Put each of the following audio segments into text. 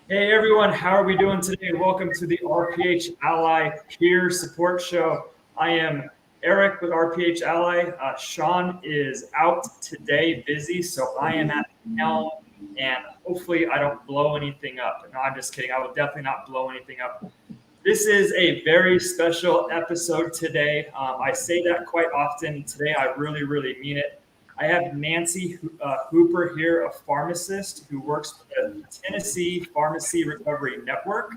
Hey everyone, how are we doing today? Welcome to the RPH Ally Peer Support Show. I am Eric with RPH Ally. Sean is out today, busy, so I am at the helm, and hopefully I don't blow anything up. No, I'm just kidding. I will definitely not blow anything up. This is a very special episode today. I say that quite often. Today, I really, really mean it. I have Nancy Hooper here, a pharmacist who works with the Tennessee Pharmacy Recovery Network.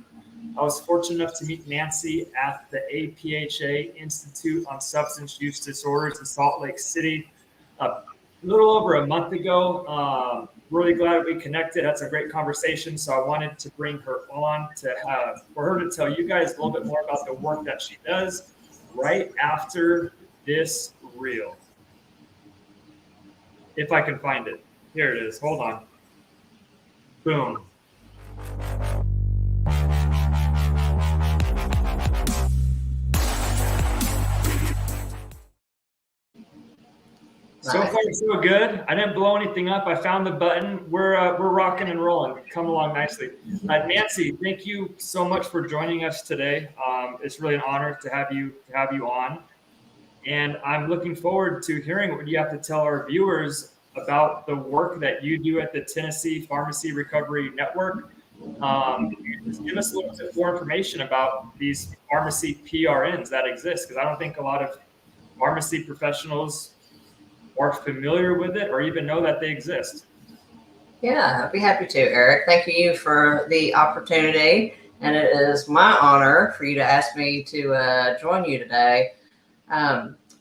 I was fortunate enough to meet Nancy at the APHA Institute on Substance Use Disorders in Salt Lake City a little over a month ago. Really glad we connected. That's a great conversation. So I wanted to bring her on for her to tell you guys a little bit more about the work that she does right after this reel. If I can find it. Here it is. Hold on. Boom. So far, so good. I didn't blow anything up. I found the button. We're rocking and rolling. Come along nicely. Nancy, thank you so much for joining us today. It's really an honor to have you on, and I'm looking forward to hearing what you have to tell our viewers about the work that you do at the Tennessee Pharmacy Recovery Network. Just give us a little bit more information about these pharmacy PRNs that exist, because I don't think a lot of pharmacy professionals are familiar with it or even know that they exist. Yeah, I'd be happy to, Eric. Thank you for the opportunity. And it is my honor for you to ask me to join you today.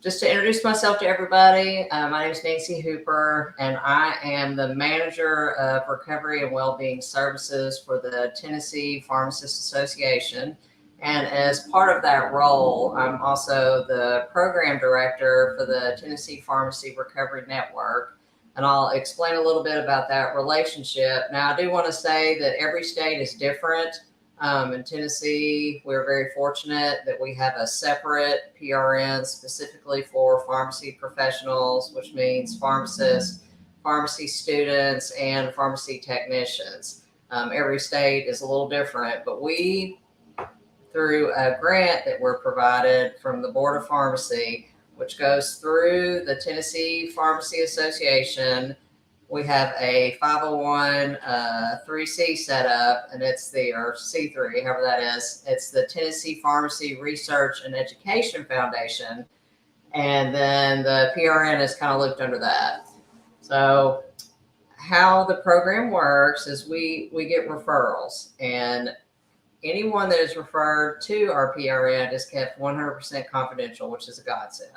Just to introduce myself to everybody, my name is Nancy Hooper, and I am the manager of recovery and well-being services for the Tennessee Pharmacists Association. And as part of that role, I'm also the program director for the Tennessee Pharmacy Recovery Network. And I'll explain a little bit about that relationship. Now, I do want to say that every state is different. In Tennessee, we're very fortunate that we have a separate PRN specifically for pharmacy professionals, which means pharmacists, pharmacy students, and pharmacy technicians. Every state is a little different, but we, through a grant that we're provided from the Board of Pharmacy, which goes through the Tennessee Pharmacy Association. We have a 501 3C set up, and it's or C3, however that is. It's the Tennessee Pharmacy Research and Education Foundation. And then the PRN is kind of looped under that. So how the program works is we get referrals, and anyone that is referred to our PRN is kept 100% confidential, which is a godsend,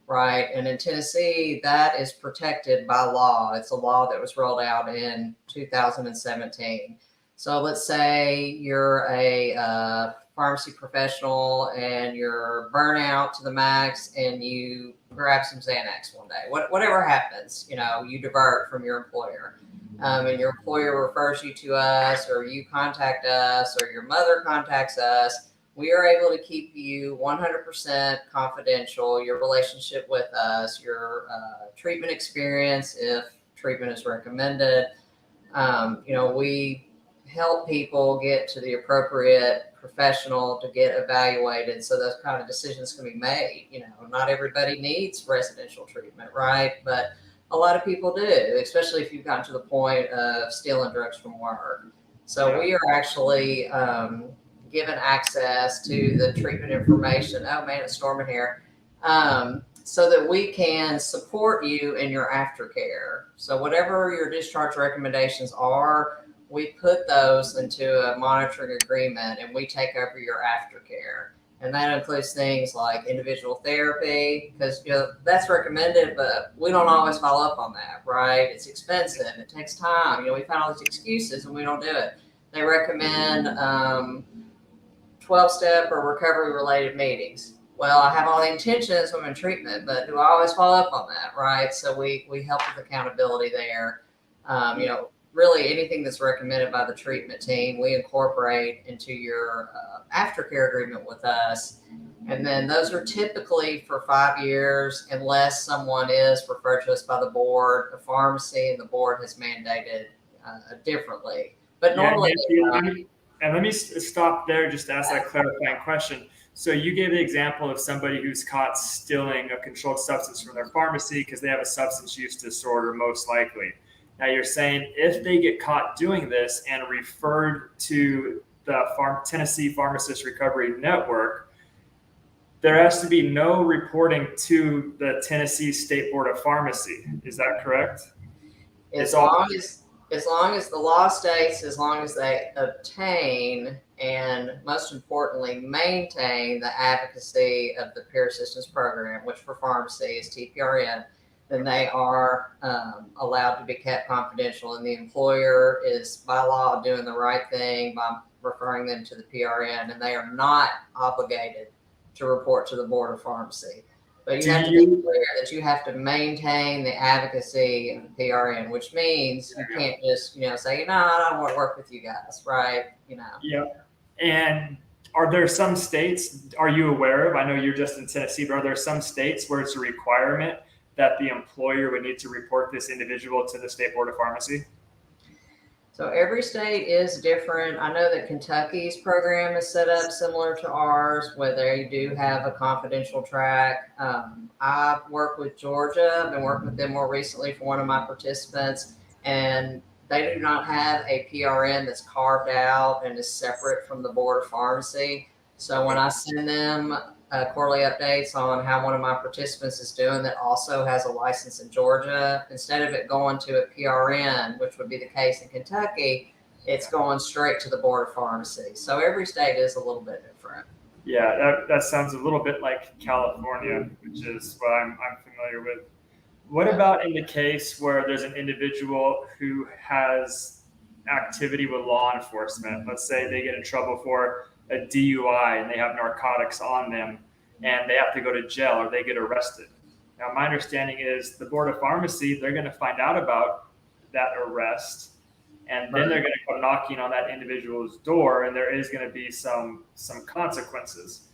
right? And in Tennessee, that is protected by law. It's a law that was rolled out in 2017. So let's say you're a pharmacy professional and you're burnout to the max and you grab some Xanax one day. Whatever happens, you divert from your employer. And your employer refers you to us, or you contact us, or your mother contacts us, we are able to keep you 100% confidential, your relationship with us, your treatment experience, if treatment is recommended. We help people get to the appropriate professional to get evaluated so those kind of decisions can be made. Not everybody needs residential treatment, right? But a lot of people do, especially if you've gotten to the point of stealing drugs from work. So we are actually given access to the treatment information. Oh man, it's storming here. So that we can support you in your aftercare. So whatever your discharge recommendations are, we put those into a monitoring agreement and we take over your aftercare. And that includes things like individual therapy, because that's recommended, but we don't always follow up on that, right? It's expensive. It takes time. We find all these excuses and we don't do it. They recommend 12-step or recovery-related meetings. Well, I have all the intentions when I'm in treatment, but do I always follow up on that, right? So we help with accountability there. Really anything that's recommended by the treatment team, we incorporate into your aftercare agreement with us. And then those are typically for 5 years, unless someone is referred to us by the board, the pharmacy, and the board has mandated differently. but Yeah, normally Nancy, and let me stop there just to ask that clarifying question. So you gave the example of somebody who's caught stealing a controlled substance from their pharmacy because they have a substance use disorder, most likely. Now you're saying if they get caught doing this and referred to the Tennessee Pharmacist Recovery Network, there has to be no reporting to the Tennessee State Board of Pharmacy. Is that correct? as long as the law states, as long as they obtain and most importantly maintain the advocacy of the peer assistance program, which for pharmacy is TPRN, then they are allowed to be kept confidential, and the employer is by law doing the right thing by referring them to the PRN, and they are not obligated to report to the Board of Pharmacy. But you have to be clear that you have to maintain the advocacy of the PRN, which means you can't just, say, no, I don't want to work with you guys, right? Yep. And are there some states, are you aware of, I know you're just in Tennessee, but are there some states where it's a requirement that the employer would need to report this individual to the State Board of Pharmacy? So every state is different. I know that Kentucky's program is set up similar to ours, where they do have a confidential track. I work with Georgia. I've been working with them more recently for one of my participants, and they do not have a PRN that's carved out and is separate from the Board of Pharmacy. So when I send them quarterly updates on how one of my participants is doing that also has a license in Georgia, instead of it going to a PRN, which would be the case in Kentucky, it's going straight to the Board of Pharmacy. So every state is a little bit different. Yeah, that sounds a little bit like California, which is what I'm familiar with. What about in the case where there's an individual who has activity with law enforcement? Let's say they get in trouble for a DUI and they have narcotics on them and they have to go to jail or they get arrested. Now, my understanding is the Board of Pharmacy, they're going to find out about that arrest, and then they're going to go knocking on that individual's door, and there is going to be some consequences.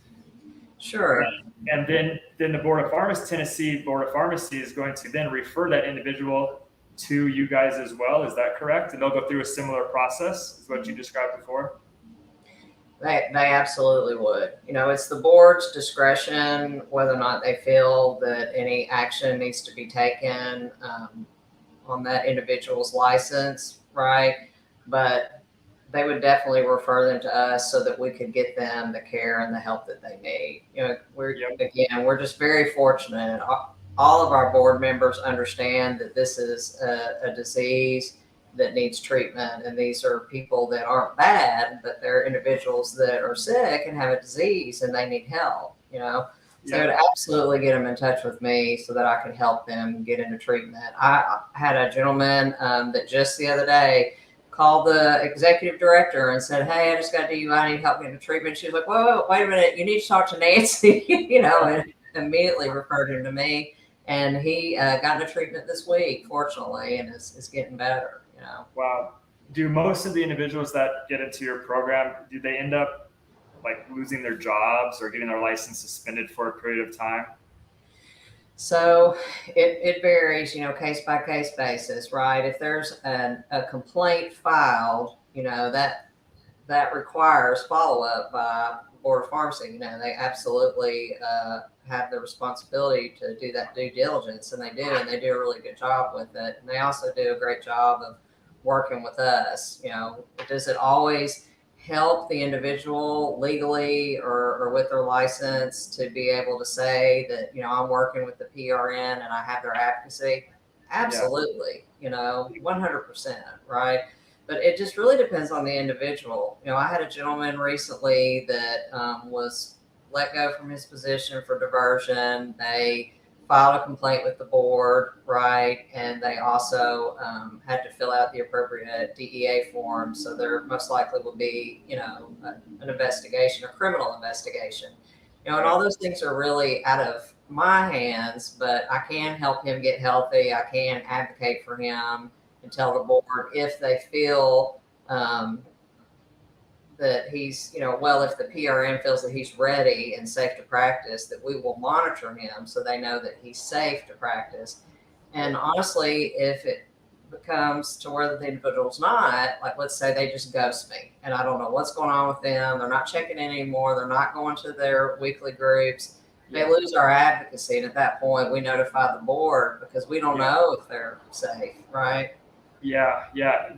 Sure. And then the Board of Pharmacy, Tennessee Board of Pharmacy is going to then refer that individual to you guys as well. Is that correct? And they'll go through a similar process, is what you described before? They absolutely would. It's the board's discretion whether or not they feel that any action needs to be taken on that individual's license, right? But they would definitely refer them to us so that we could get them the care and the help that they need. We're just very fortunate. All of our board members understand that this is a disease that needs treatment, and these are people that aren't bad, but they're individuals that are sick and have a disease and they need help. So I would absolutely get them in touch with me so that I could help them get into treatment. I had a gentleman that just the other day called the executive director and said, "Hey, I just got DUI, I need help getting into treatment." She was like, "Whoa, wait a minute, you need to talk to Nancy," and immediately referred him to me. And he got into treatment this week, fortunately, and is getting better. Wow. Do most of the individuals that get into your program, do they end up like losing their jobs or getting their license suspended for a period of time? So it varies, case by case basis, right? If there's a complaint filed, that requires follow up by Board of Pharmacy. They absolutely have the responsibility to do that due diligence, and they do a really good job with it. And they also do a great job of working with us. Does it always help the individual legally or with their license to be able to say that, I'm working with the PRN and I have their advocacy? Absolutely, 100%, right? But it just really depends on the individual. I had a gentleman recently that was let go from his position for diversion. They filed a complaint with the board, right? And they also had to fill out the appropriate DEA form. So there most likely will be, an investigation, a criminal investigation. And all those things are really out of my hands, but I can help him get healthy. I can advocate for him and tell the board if they feel that he's, if the PRN feels that he's ready and safe to practice, that we will monitor him so they know that he's safe to practice. And honestly, if becomes to where the individual's not, like let's say they just ghost me and I don't know what's going on with them. They're not checking in anymore. They're not going to their weekly groups. They lose our advocacy. And at that point, we notify the board because we don't know if they're safe, right? Yeah.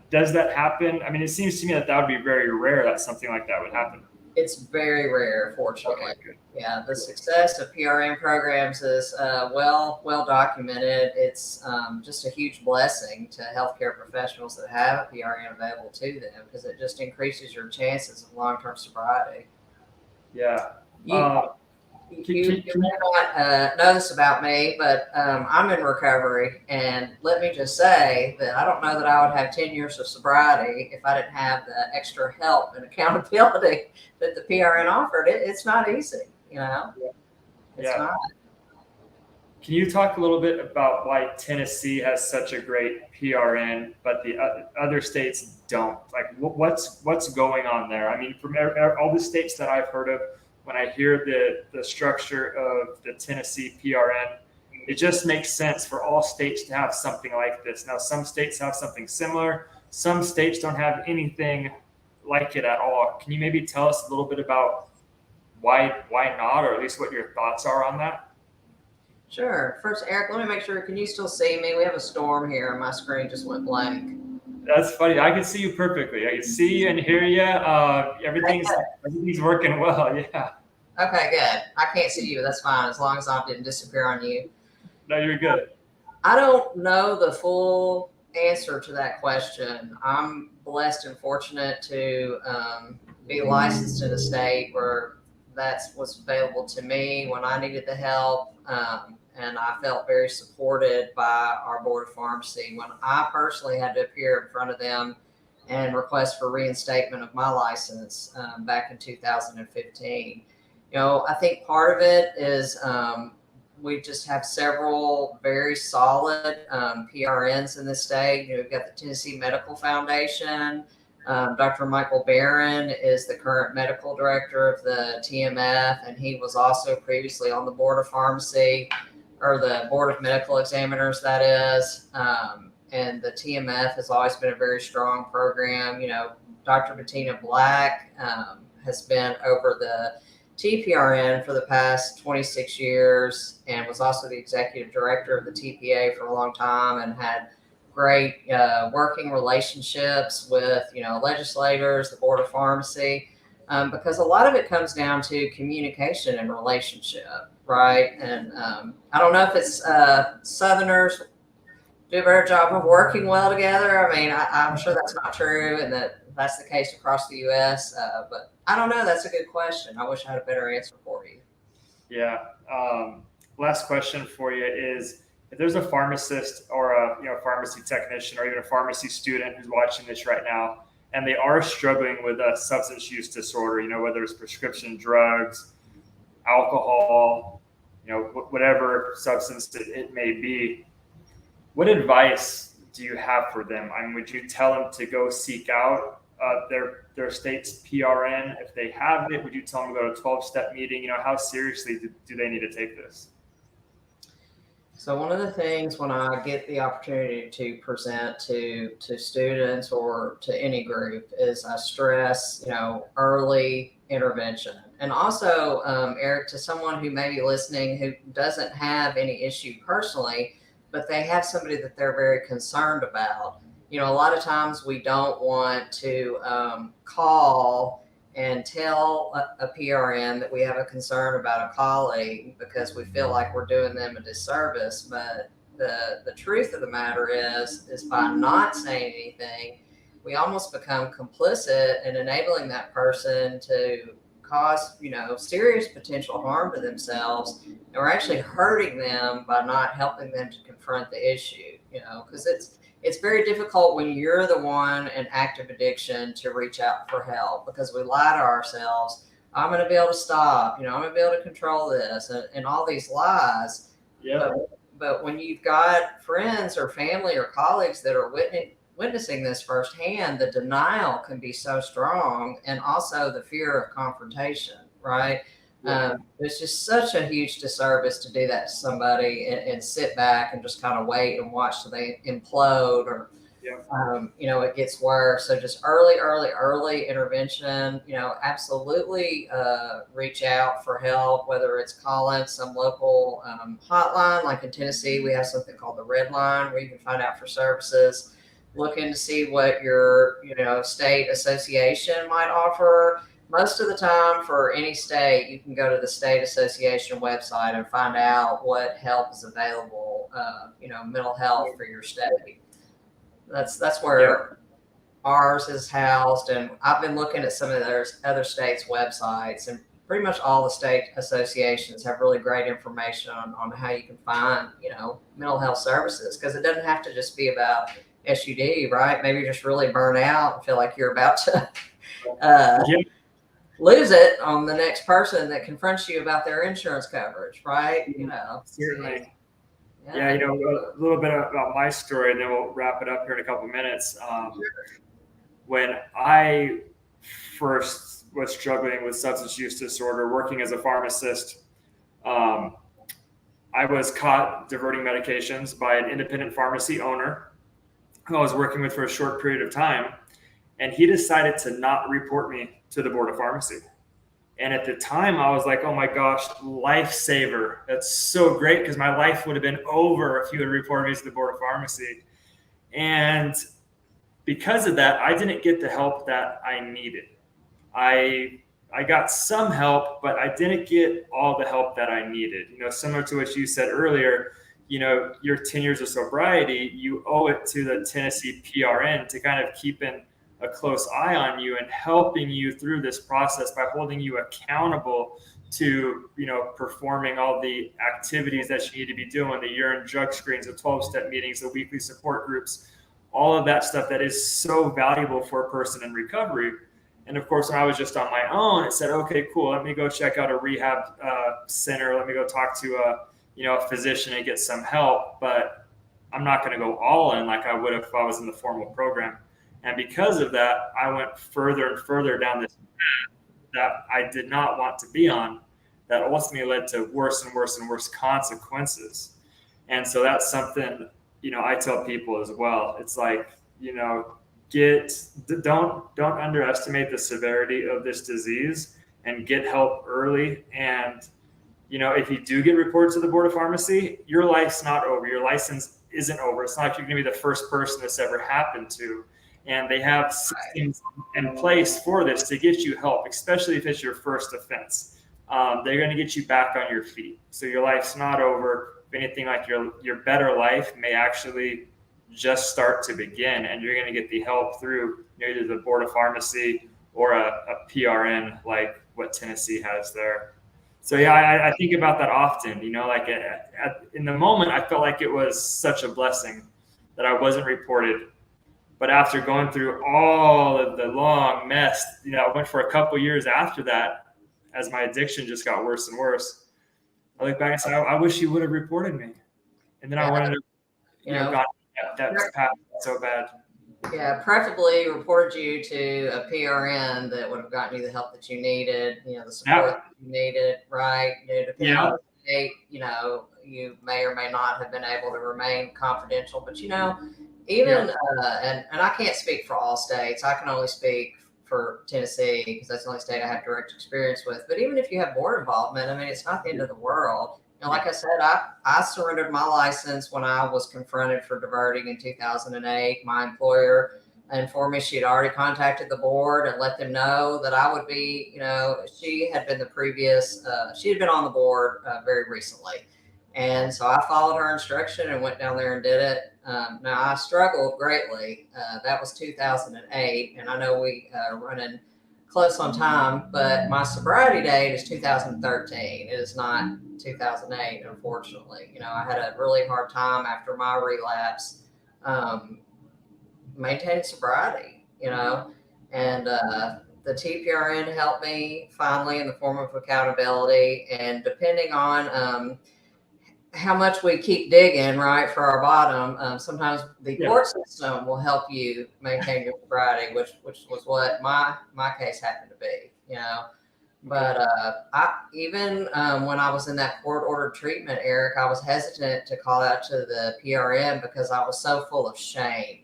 Does that happen? I mean, it seems to me that would be very rare that something like that would happen. It's very rare, fortunately. Okay, good. Yeah, the success of PRN programs is well documented. It's just a huge blessing to healthcare professionals that have a PRN available to them because it just increases your chances of long-term sobriety. Yeah. You may not know this about me, but I'm in recovery. And let me just say that I don't know that I would have 10 years of sobriety if I didn't have the extra help and accountability that the PRN offered. It's not easy, you know? It's not. Can you talk a little bit about why Tennessee has such a great PRN, but the other states don't? Like, what's going on there? I mean, from all the states that I've heard of, when I hear the structure of the Tennessee PRN, it just makes sense for all states to have something like this. Now, some states have something similar. Some states don't have anything like it at all. Can you maybe tell us a little bit about why not, or at least what your thoughts are on that? Sure. First, Eric, let me make sure. Can you still see me? We have a storm here and my screen just went blank. That's funny. I can see you perfectly. I can see you and hear you. Everything's working well. Yeah. Okay, good. I can't see you. That's fine. As long as I didn't disappear on you. No, you're good. I don't know the full answer to that question. I'm blessed and fortunate to be licensed in a state where that's what's available to me when I needed the help. And I felt very supported by our board of pharmacy when I personally had to appear in front of them and request for reinstatement of my license back in 2015. You know, I think part of it is we just have several very solid PRNs in the state. You know, we've got the Tennessee Medical Foundation. Dr. Michael Barron is the current medical director of the TMF, and he was also previously on the board of pharmacy, or the board of medical examiners, that is. And the TMF has always been a very strong program. You know, Dr. Bettina Black has been over the TPRN for the past 26 years and was also the executive director of the TPA for a long time and had great working relationships with, you know, legislators, the board of pharmacy, because a lot of it comes down to communication and relationship, right? And I don't know if it's Southerners do a better job of working well together. I mean, I'm sure that's not true and that's the case across the U.S., but I don't know. That's a good question. I wish I had a better answer for you. Yeah. Last question for you is, if there's a pharmacist or a pharmacy technician or even a pharmacy student who's watching this right now, and they are struggling with a substance use disorder, you know, whether it's prescription drugs, alcohol, you know, whatever substance it may be, what advice do you have for them? I mean, would you tell them to go seek out their state's PRN if they have it? Would you tell them to go to a 12-step meeting? You know, how seriously do they need to take this? So one of the things when I get the opportunity to present to students or to any group is I stress, you know, early intervention. And also, Eric, to someone who may be listening who doesn't have any issue personally, but they have somebody that they're very concerned about. You know, a lot of times we don't want to call and tell a PRN that we have a concern about a colleague because we feel like we're doing them a disservice. But the truth of the matter is by not saying anything, we almost become complicit in enabling that person to cause, you know, serious potential harm to themselves. And we're actually hurting them by not helping them to confront the issue, you know, because it's very difficult when you're the one in active addiction to reach out for help because we lie to ourselves. I'm going to be able to stop, you know, I'm going to be able to control this and all these lies. Yeah. But when you've got friends or family or colleagues that are witnessing this firsthand, the denial can be so strong, and also the fear of confrontation, right? It's just such a huge disservice to do that to somebody and sit back and just kind of wait and watch till they implode or it gets worse. So just early intervention, absolutely reach out for help, whether it's calling some local hotline. Like in Tennessee, we have something called the Red Line where you can find out for services, looking to see what your, state association might offer. Most of the time for any state, you can go to the state association website and find out what help is available, mental health for your state. That's where ours is housed. And I've been looking at some of those other states' websites, and pretty much all the state associations have really great information on how you can find, mental health services, because it doesn't have to just be about SUD, right? Maybe you're just really burnt out and feel like you're about to lose it on the next person that confronts you about their insurance coverage, right? Certainly. Yeah, a little bit about my story, and then we'll wrap it up here in a couple minutes. When I first was struggling with substance use disorder, working as a pharmacist, I was caught diverting medications by an independent pharmacy owner who I was working with for a short period of time. And he decided to not report me to the Board of Pharmacy. And at the time, I was like, oh my gosh, lifesaver. That's so great, because my life would have been over if you had reported me to the Board of Pharmacy. And because of that, I didn't get the help that I needed. I got some help, but I didn't get all the help that I needed. Similar to what you said earlier, your 10 years of sobriety, you owe it to the Tennessee PRN to kind of keeping a close eye on you and helping you through this process by holding you accountable to, performing all the activities that you need to be doing, the urine drug screens, the 12-step meetings, the weekly support groups, all of that stuff that is so valuable for a person in recovery. And of course, when I was just on my own, it said, okay, cool, let me go check out a rehab center. Let me go talk to a physician and get some help. But I'm not going to go all in like I would if I was in the formal program. And because of that, I went further and further down this path that I did not want to be on, that ultimately led to worse and worse and worse consequences. And so that's something, I tell people as well. It's like, don't underestimate the severity of this disease, and get help early. And, if you do get reported to the Board of Pharmacy, your life's not over. Your license isn't over. It's not like you're going to be the first person this ever happened to. And they have systems in place for this to get you help, especially if it's your first offense. They're going to get you back on your feet. So your life's not over. If anything, like your better life may actually just start to begin, and you're going to get the help through either the Board of Pharmacy or a PRN like what Tennessee has there. So I think about that often. In the moment, I felt like it was such a blessing that I wasn't reported. But after going through all of the long mess, I went for a couple years after that, as my addiction just got worse and worse. I look back and say, I wish you would have reported me. And then I wanted to, got that path so bad. Yeah, preferably reported you to a PRN that would have gotten you the help that you needed, the support that you needed, right? Depending on the state, you may or may not have been able to remain confidential, but even and I can't speak for all states. I can only speak for Tennessee because that's the only state I have direct experience with. But even if you have board involvement, it's not the end of the world. Like I said, I surrendered my license when I was confronted for diverting in 2008. My employer informed me she had already contacted the board and let them know that I would be, she had been she had been on the board very recently. And so I followed her instruction and went down there and did it. Now, I struggled greatly. That was 2008. And I know we running close on time, but my sobriety date is 2013. It is not 2008, unfortunately. I had a really hard time after my relapse maintaining sobriety, and the TPRN helped me finally in the form of accountability. And depending on how much we keep digging, right, for our bottom, sometimes the court system will help you maintain your sobriety, which was what my case happened to be, But even when I was in that court-ordered treatment, Eric, I was hesitant to call out to the PRN because I was so full of shame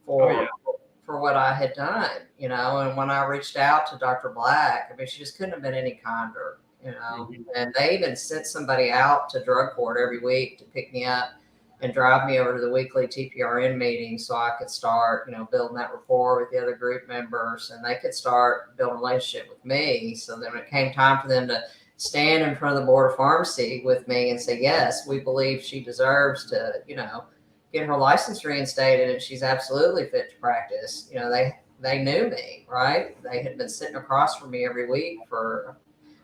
for what I had done, you know. And when I reached out to Dr. Black, I mean, she just couldn't have been any kinder, you know. Mhm. And they even sent somebody out to drug court every week to pick me up and drive me over to the weekly TPRN meeting so I could start, you know, building that rapport with the other group members, and they could start building a relationship with me. So then when it came time for them to stand in front of the board of pharmacy with me and say, yes, we believe she deserves to, you know, get her license reinstated and she's absolutely fit to practice. You know, they knew me, right? They had been sitting across from me every week for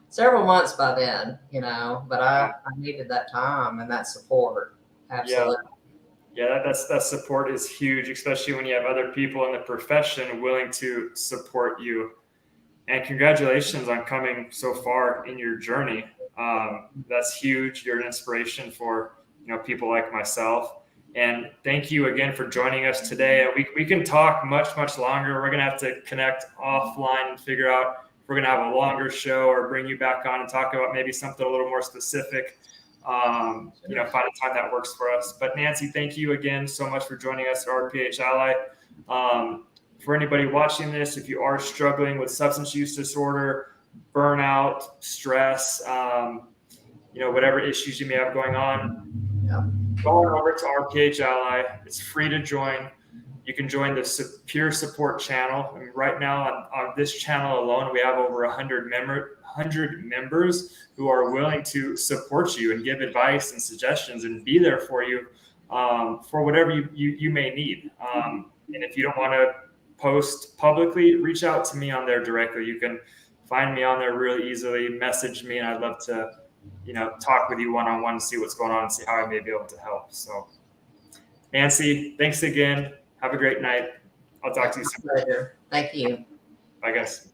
several months by then, you know, but I needed that time and that support. Absolutely. Yeah, that support is huge, especially when you have other people in the profession willing to support you. And congratulations on coming so far in your journey. That's huge. You're an inspiration for, you know, people like myself. And thank you again for joining us today. We can talk much longer. We're gonna have to connect offline and figure out if we're gonna have a longer show or bring you back on and talk about maybe something a little more specific. You know, find a time that works for us. But Nancy, thank you again so much for joining us at RPH Ally. For anybody watching this, if you are struggling with substance use disorder, burnout, stress, you know, whatever issues you may have going on, go on over to RPH Ally. It's free to join. You can join the peer support channel. I mean, right now on this channel alone, we have over 100 members who are willing to support you and give advice and suggestions and be there for you for whatever you may need. And if you don't want to post publicly, reach out to me on there directly. You can find me on there really easily, message me, and I'd love to, you know, talk with you one-on-one, see what's going on and see how I may be able to help. So Nancy, thanks again. Have a great night. I'll talk to you soon. Pleasure. Thank you. Bye, guys.